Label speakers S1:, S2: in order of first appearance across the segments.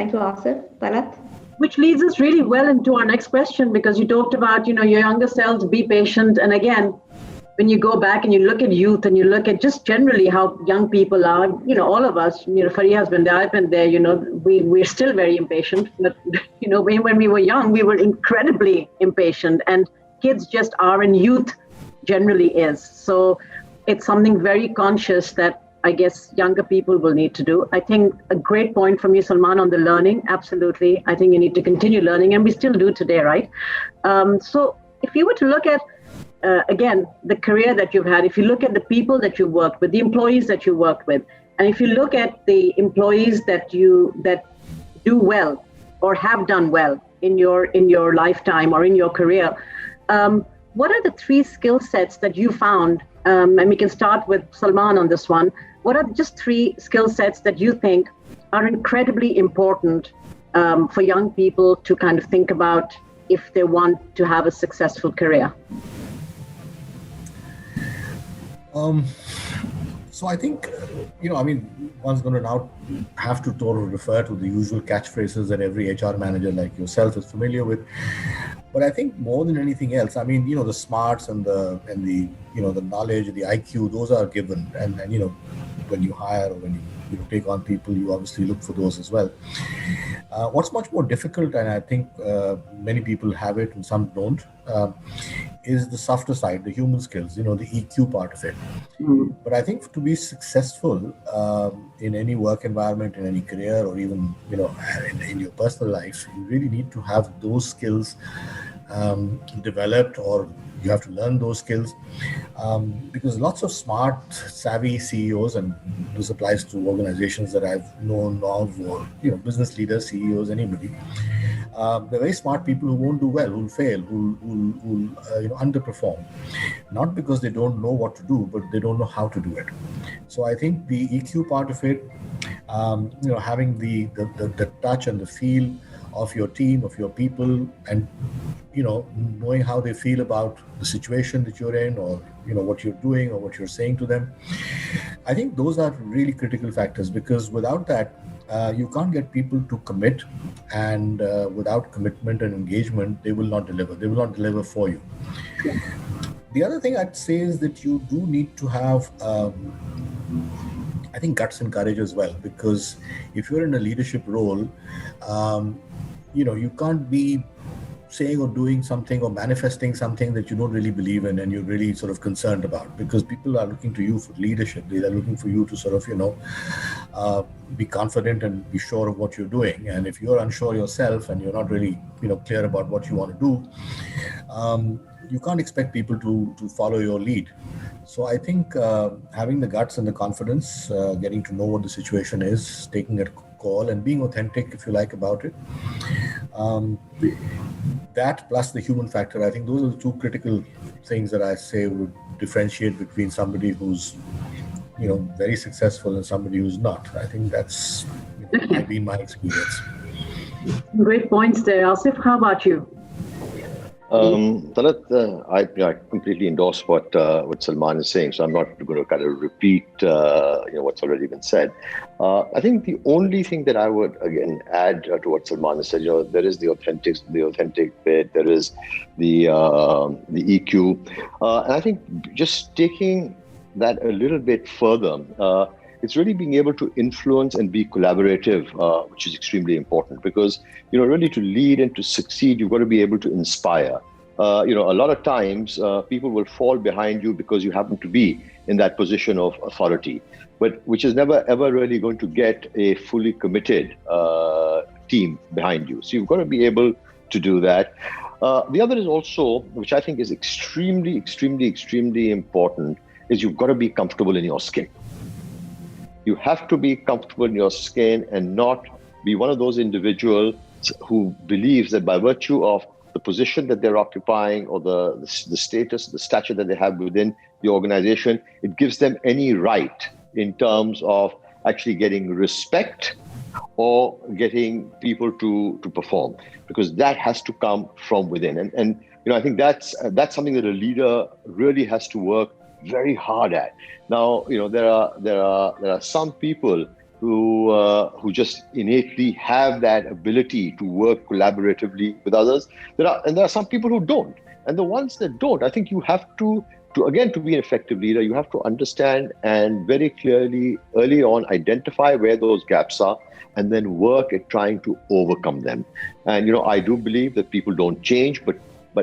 S1: reply to Asif, Talat?
S2: Which leads us really well into our next question, because you talked about, your younger selves, be patient. And again, when you go back and you look at youth and you look at just generally how young people are, all of us, Faria has been there, I've been there, we're still very impatient. But, when we were young, we were incredibly impatient. And kids just are, and youth generally is. So it's something very conscious that I guess younger people will need to do. I think a great point from you, Salman, on the learning. Absolutely. I think you need to continue learning, and we still do today, right? So if you were to look at, again, the career that you've had, if you look at the people that you worked with, the employees that you worked with, and if you look at the employees that do well or have done well in your lifetime or in your career, what are the 3 skill sets that you found? And we can start with Salman on this one. What are just 3 skill sets that you think are incredibly important for young people to kind of think about if they want to have a successful career?
S3: So I think, one's going to now have to sort of refer to the usual catchphrases that every HR manager like yourself is familiar with. But I think more than anything else, the smarts and the knowledge, the IQ, those are given. And when you hire or when you take on people, you obviously look for those as well. What's much more difficult, and I think many people have it and some don't, is the softer side, the human skills, the EQ part of it. Mm-hmm. But I think to be successful in any work environment, in any career, or even, in your personal life, you really need to have those skills developed, or you have to learn those skills, because lots of smart, savvy CEOs, and this applies to organizations that I've known of, or business leaders, CEOs, anybody. They're very smart people who won't do well, who'll fail, who'll underperform, not because they don't know what to do, but they don't know how to do it. So I think the EQ part of it, having the touch and the feel of your team, of your people, and knowing how they feel about the situation that you're in, or what you're doing or what you're saying to them. I think those are really critical factors, because without that, you can't get people to commit, and without commitment and engagement, they will not deliver. They will not deliver for you. The other thing I'd say is that you do need to have I think guts and courage as well, because if you're in a leadership role, you can't be saying or doing something or manifesting something that you don't really believe in and you're really sort of concerned about, because people are looking to you for leadership. They are looking for you to sort of, be confident and be sure of what you're doing. And if you're unsure yourself and you're not really, clear about what you want to do, you can't expect people to follow your lead. So I think having the guts and the confidence, getting to know what the situation is, taking a call and being authentic, if you like, about it. That plus the human factor, I think those are the 2 critical things that I say would differentiate between somebody who's, very successful and somebody who's not. I think that's been my experience.
S2: Great points there. Asif, how about you?
S4: Talat, I completely endorse what Salman is saying, so I'm not going to kind of repeat what's already been said. I think the only thing that I would again add to what Salman has said, there is the authentic bit, there is the EQ, and I think just taking that a little bit further, it's really being able to influence and be collaborative, which is extremely important, because, really to lead and to succeed, you've got to be able to inspire. A lot of times people will fall behind you because you happen to be in that position of authority, but which is never, ever really going to get a fully committed team behind you. So you've got to be able to do that. The other is also, which I think is extremely, extremely, extremely important, is you've got to be comfortable in your skin. You have to be comfortable in your skin and not be one of those individuals who believes that by virtue of the position that they're occupying or the status, the stature that they have within the organization, it gives them any right in terms of actually getting respect or getting people to perform, because that has to come from within. And I think that's something that a leader really has to work very hard at. Now, there are some people who just innately have that ability to work collaboratively with others. There are some people who don't, and the ones that don't, I think you have to again, to be an effective leader, you have to understand and very clearly early on identify where those gaps are, and then work at trying to overcome them. And I do believe that people don't change, but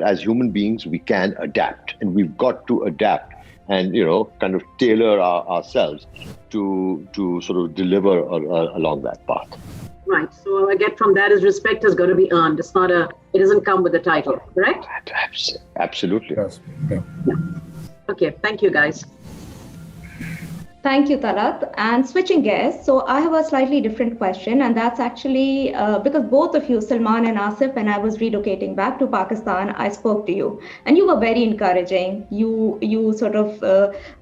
S4: as human beings we can adapt, and we've got to adapt and kind of tailor ourselves to sort of deliver along that path.
S2: Right. So I get from that is respect is going to be earned. It doesn't come with the title, correct?
S4: Absolutely.
S3: Yes. Yeah.
S2: Okay. Thank you, guys.
S1: Thank you, Talat. And switching gears, so I have a slightly different question, and that's actually because both of you, Salman and Asif, when I was relocating back to Pakistan, I spoke to you, and you were very encouraging. You sort of,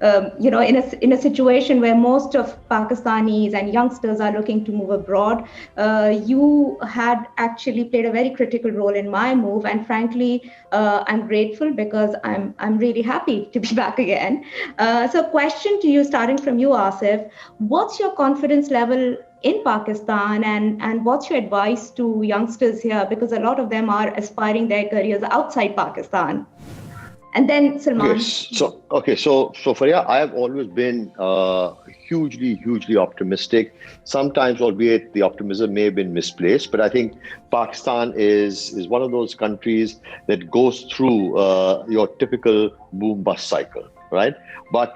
S1: in a situation where most of Pakistanis and youngsters are looking to move abroad, you had actually played a very critical role in my move, and frankly, I'm grateful because I'm really happy to be back again. So, question to you, starting from you, Asif, what's your confidence level in Pakistan, and what's your advice to youngsters here, because a lot of them are aspiring their careers outside Pakistan? And then Salman.
S4: Yes. So Faria, I have always been hugely optimistic. Sometimes, albeit the optimism may have been misplaced, but I think Pakistan is one of those countries that goes through your typical boom bust cycle, right? But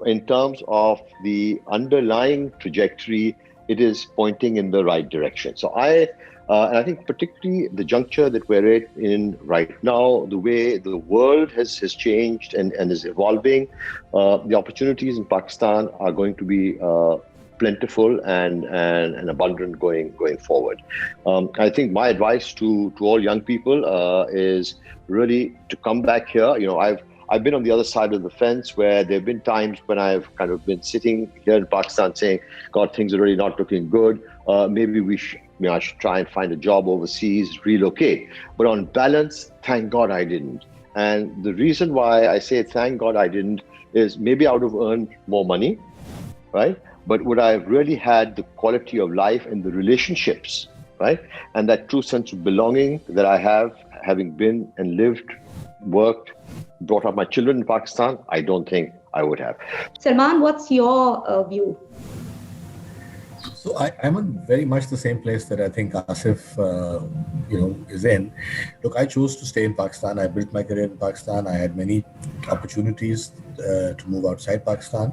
S4: in terms of the underlying trajectory, it is pointing in the right direction. So and I think particularly the juncture that we're in right now, the way the world has changed and is evolving, the opportunities in Pakistan are going to be plentiful and abundant going forward. I think my advice to all young people is really to come back here. I've been on the other side of the fence where there have been times when I've kind of been sitting here in Pakistan saying, God, things are really not looking good. Maybe I should try and find a job overseas, relocate. But on balance, thank God I didn't. And the reason why I say thank God I didn't is maybe I would have earned more money, right? But would I have really had the quality of life and the relationships, right? And that true sense of belonging that I have, having been and lived, worked, brought up my children in Pakistan, I don't think I would have.
S1: Salman, what's your view?
S3: So I'm in very much the same place that I think Asif, is in. Look, I chose to stay in Pakistan. I built my career in Pakistan. I had many opportunities to move outside Pakistan,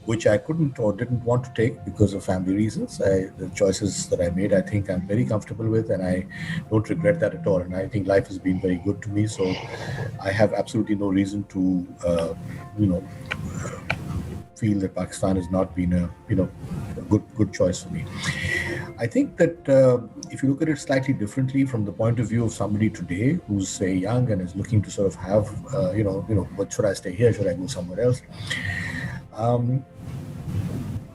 S3: which I couldn't or didn't want to take because of family reasons. The choices that I made, I think I'm very comfortable with, and I don't regret that at all. And I think life has been very good to me. So I have absolutely no reason to, feel that Pakistan has not been a good choice for me. I think that if you look at it slightly differently from the point of view of somebody today who's say young and is looking to sort of have what should I stay here, should I go somewhere else,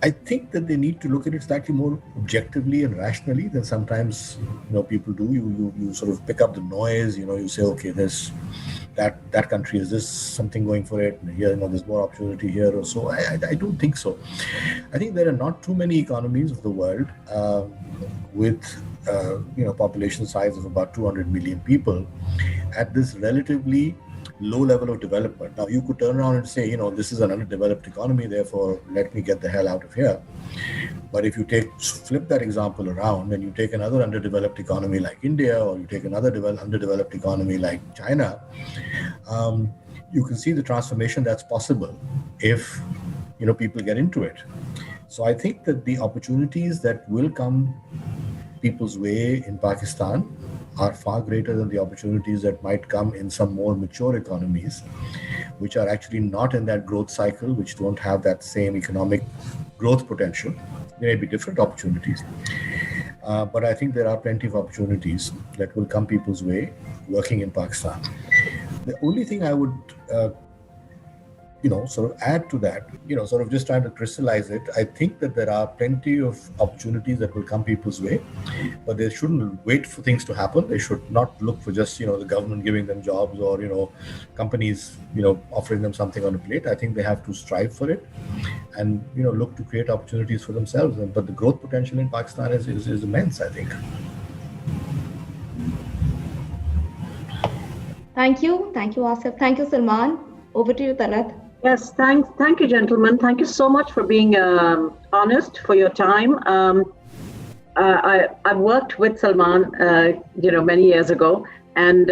S3: I think that they need to look at it slightly more objectively and rationally than sometimes people do. You sort of pick up the noise. You say, okay, there's that country, is this something going for it? Here, there's more opportunity here or so. I don't think so. I think there are not too many economies of the world with population size of about 200 million people at this relatively low level of development. Now, you could turn around and say, this is an underdeveloped economy, therefore let me get the hell out of here. But if you flip that example around and you take another underdeveloped economy like India, or you take another underdeveloped economy like China, you can see the transformation that's possible if people get into it. So I think that the opportunities that will come people's way in Pakistan are far greater than the opportunities that might come in some more mature economies, which are actually not in that growth cycle, which don't have that same economic growth potential. There may be different opportunities, but I think there are plenty of opportunities that will come people's way working in Pakistan. The only thing I would sort of add to that, sort of just trying to crystallize it, I think that there are plenty of opportunities that will come people's way, but they shouldn't wait for things to happen. They should not look for just, the government giving them jobs or, companies, offering them something on a plate. I think they have to strive for it and, look to create opportunities for themselves. But the growth potential in Pakistan is immense, I think.
S1: Thank you, Asif. Thank you, Salman. Over to you, Talat.
S2: Yes, thank you, gentlemen. Thank you so much for being honest, for your time. I've worked with Salman, many years ago, and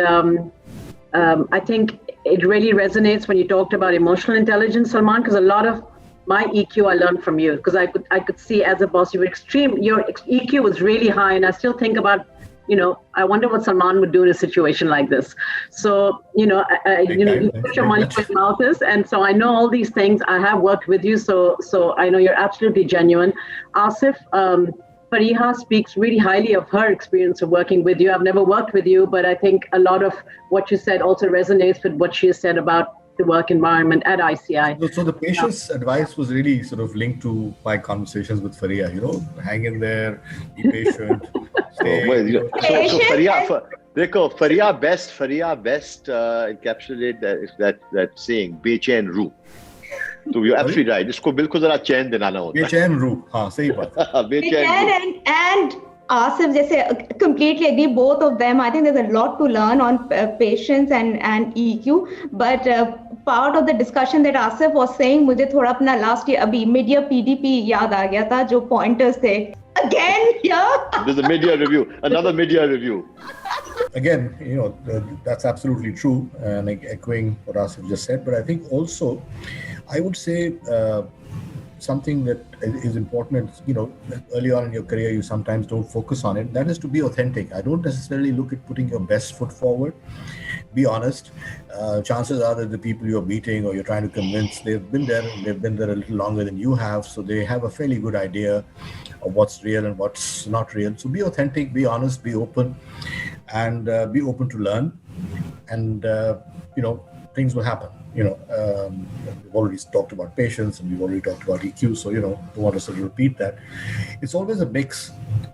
S2: I think it really resonates when you talked about emotional intelligence, Salman, because a lot of my EQ I learned from you, because I could see as a boss, your EQ was really high, and I still think about, I wonder what Salman would do in a situation like this. So, you put your money where your mouth is. And so I know all these things. I have worked with you. So I know you're absolutely genuine. Asif, Fariha speaks really highly of her experience of working with you. I've never worked with you, but I think a lot of what you said also resonates with what she has said about the work environment at ICI.
S3: So the patient's advice was really sort of linked to my conversations with Fariha, hang in there, be patient.
S4: So Fariha best encapsulate that saying, बेचैन रूह. So you're absolutely right. इसको बिल्कुल जरा चैन दिलाना होता है.
S3: बेचैन रूह, हाँ सही बात.
S1: बेचैन and Asif, जैसे completely agree, both of them. I think there's a lot to learn on patience and EQ. But part of the discussion that Asif was saying, मुझे थोड़ा अपना last year अभी mid-year PDP याद आ गया था, जो pointers थे. Again, yeah.
S4: There's a mid-year review, another mid-year review.
S3: Again, that's absolutely true, and echoing what Asif just said. But I think also, I would say something that is important, early on in your career, you sometimes don't focus on it. That is to be authentic. I don't necessarily look at putting your best foot forward. Be honest. Chances are that the people you're meeting or you're trying to convince, they've been there a little longer than you have. So they have a fairly good idea of what's real and what's not real. So be authentic, be honest, be open, and be open to learn. And, things will happen. We've already talked about patience and we've already talked about EQ. So, don't want to sort of repeat that. It's always a mix,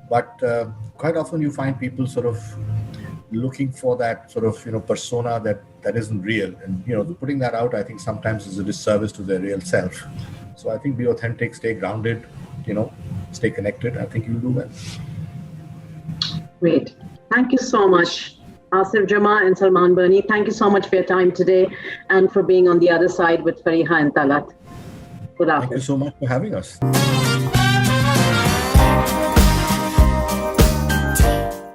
S3: but quite often you find people sort of looking for that sort of, persona that isn't real. And, putting that out, I think sometimes is a disservice to their real self. So I think be authentic, stay grounded, stay connected. I think you'll do well.
S2: Great. Thank you so much, Asif Jama and Salman Bernie. Thank you so much for your time today and for being on the other side with Fariha and Talat. Good afternoon.
S3: Thank you so much for having us.